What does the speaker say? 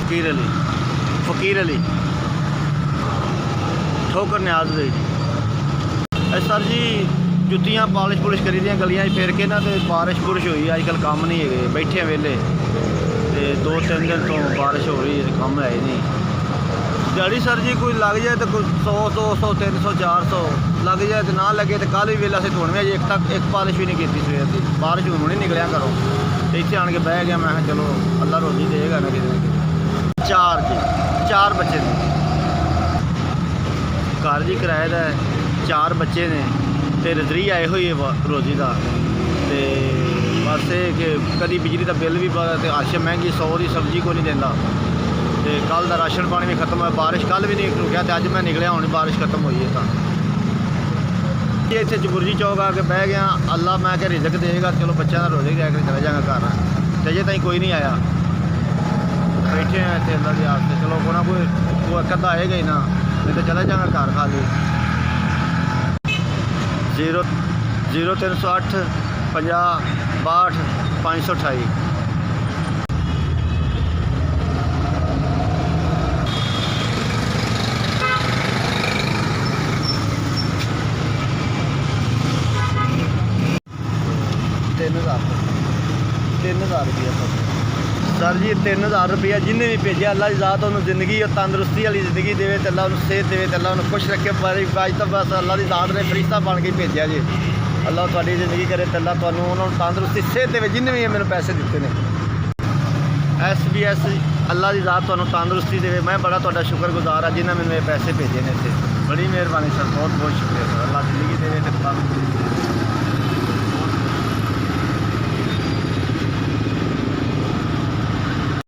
फकीर अली ठोकर न्याज दे सर जी जुत्तियां polish police करी दियां गलियां फिर के ना तो बारिश बुरिश हुई अजकल काम नहीं है बैठे वेले तो 2-3 दिन तो बारिश हो रही है काम है ही नहीं दिहाड़ी सर जी कोई लग जाए तो 100 300 400 लग जाए तो ना लगे तो कल भी वेला से धोने अजे एक पॉलिश भी नहीं की सवेर की बारिश हूँ नहीं निकलिया करो तो इतने आन के बह गया मैं चलो अल्लाह रोजी देगा ना कितने 4 बच्चे ने घर जी किराए का 4 बच्चे ने तो रजरी आए हुई है रोजी का तो बस ये कि कभी बिजली का बिल भी तो अश महंगी 100 की सब्जी को नहीं देता तो कल का राशन पानी भी खत्म है बारिश कल भी नहीं रुकिया तो अज मैं निकलिया हूँ बारिश खत्म हुई है तो इतने जबुरजी चौक आके बह गया अल्लाह मैं क्या रिजक देगा चलो बच्चों का रोजे रह कर चले जाएगा घर तो अजे तक कोई नहीं आया बैठे हैं इतने अल्लाह की आस से चलो कोई ना कोई एक अद्धा आएगा ही ना नहीं तो चला जाएगा घर खाली 0308 50 62 528 3,000 रुपया सर जी 3,000 रुपया जिन्हें भी भेजा अल्लाह की ज़ात उन्होंने ज़िंदगी और तंदुरुस्ती वाली ज़िंदगी देवे तो अल्लाह उन्होंने सेहत देवे तो अल्लाह उन्होंने खुश रखे बाज तो बस अल्लाह की ज़ात ने फरिश्ता बन के भेजा जी अल्लाह थोड़ी ज़िंदगी करे तो अल्लाह उन्होंने तंदुरुस्ती सेहत देवे जिन्हें भी मैंने पैसे दिते हैं SBS अल्लाह की ज़ात तुहानू तंदुरुस्ती देवे मैं बड़ा तुहाडा शुक्रगुजार हाँ जिन्हें मैंने पैसे भेजे ने इत्थे बड़ी मेहरबानी सर बहुत बहुत शुक्रिया सर अल्लाह ज़िंदगी देवे तो